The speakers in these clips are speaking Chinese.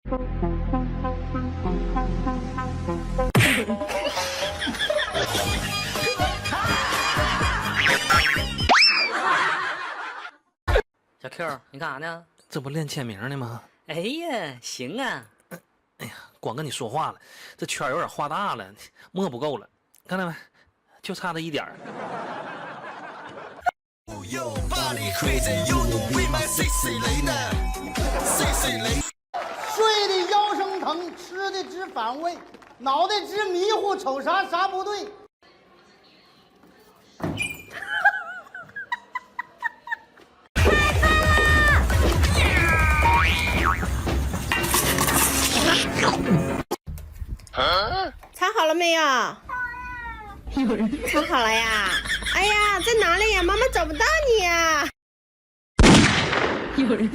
小 Q， 你干啥呢？这不练签名呢吗？哎呀，行啊！哎呀，光跟你说话了，这圈有点画大了，墨不够了，看到没？就差这一点儿。睡的腰生疼，吃的直反胃，脑袋直迷糊，瞅啥啥不对。藏好了没有？藏好了呀！哎呀，在哪里呀？妈妈找不到你呀！有人。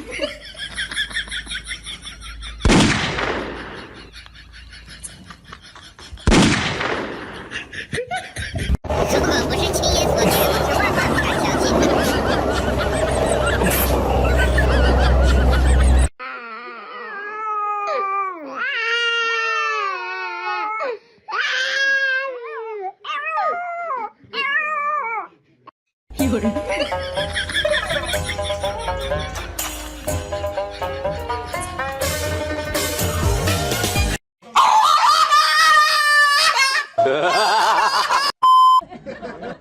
如果不是亲眼所见，我是万万不敢相信的。有人。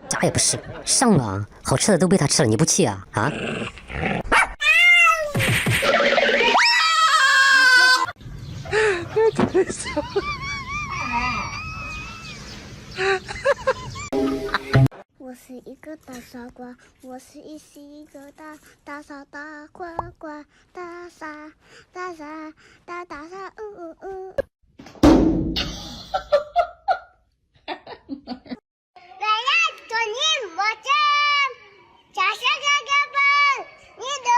啥也不是，上吧，好吃的都被他吃了，你不气啊？啊？我是一个大傻瓜，我是一个大傻大瓜瓜，大傻，来呀，做你我真，假设这个本，你都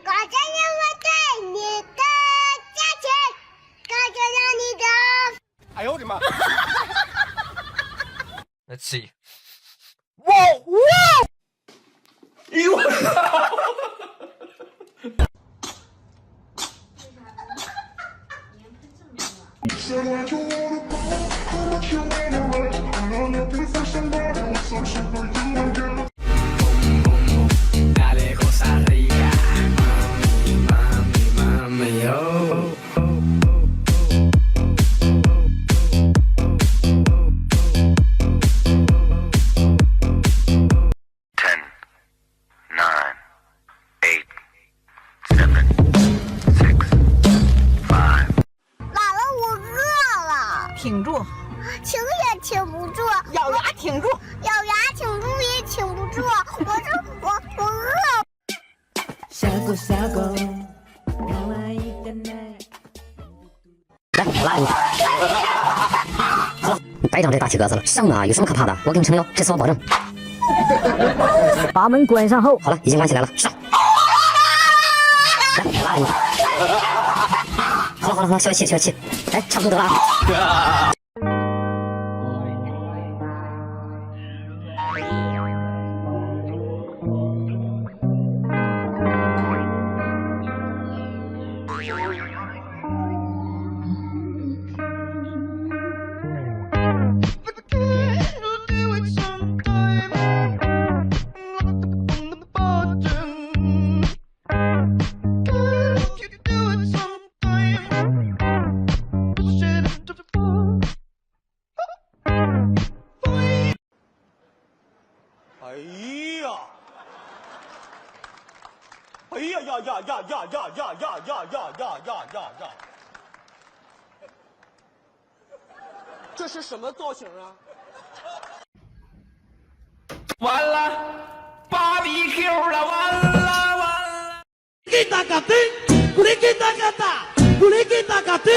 搞着让我对你的价钱，搞着让你的。哎呦我的妈Let's see。哇哇！哎呦我操！挺住，挺也挺不住，咬牙挺住，咬牙挺住也挺不住。我饿。小狗小狗，让我一个奶。来，我拉你。好，你白长这大体格子了，上吧，有什么可怕的？我给你撑腰，这次我保证。把门关上后，好了，已经关起来了，上。来，我拉你。好了，消气，哎，差不多得了啊。呀！这是什么造型啊？完了，BBQ 了，完了！给大嘎丁，咕哩给大嘎达，咕哩给大嘎丁，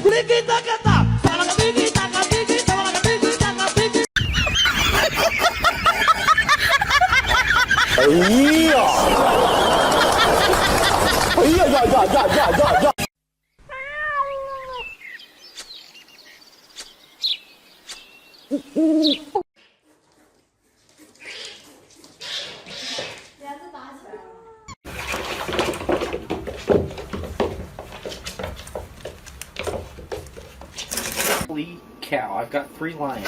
咕哩给大嘎达，打了个丁给大嘎丁给，打了个丁给大嘎丁给。哎呀！哎呀！ Holy cow, I've got 3 lions.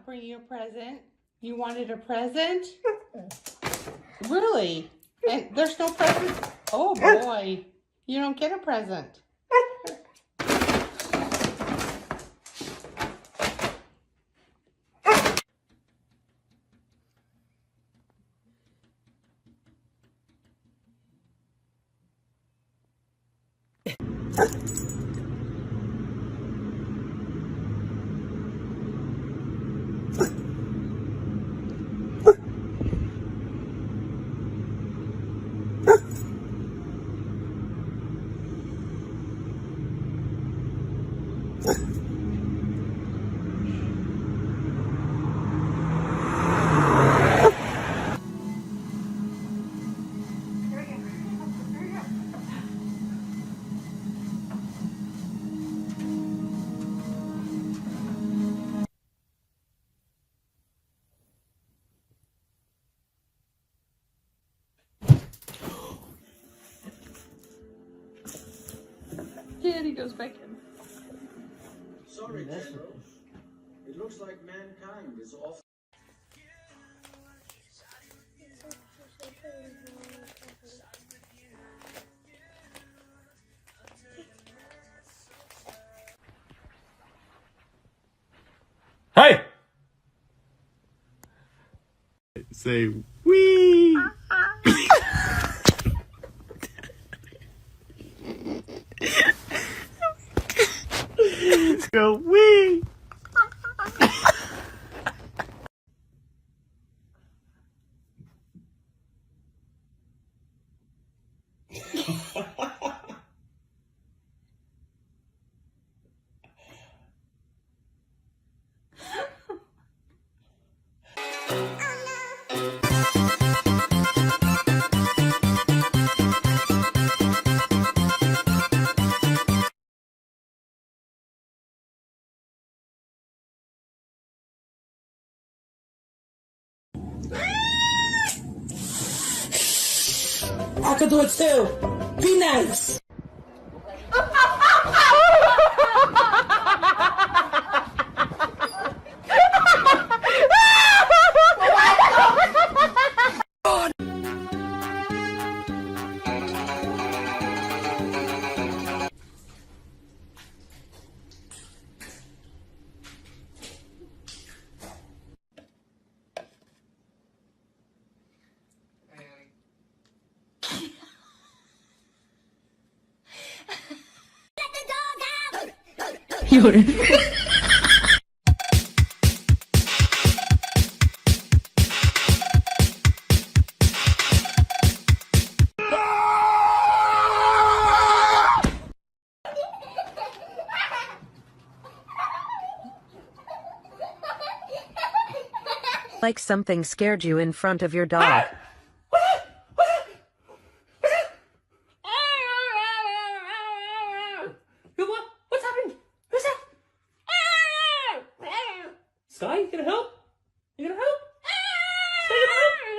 Bring you a present. You wanted a present? Really? And there's no present? Oh boy. You don't get a present. And he goes back in. Sorry, General. It looks like mankind is off. Hey! Say, wee! Go, wee! I could do it too. Be nice. Like something scared you in front of your dog. What's happening? Who's that? Sky, you gonna help? You gonna help?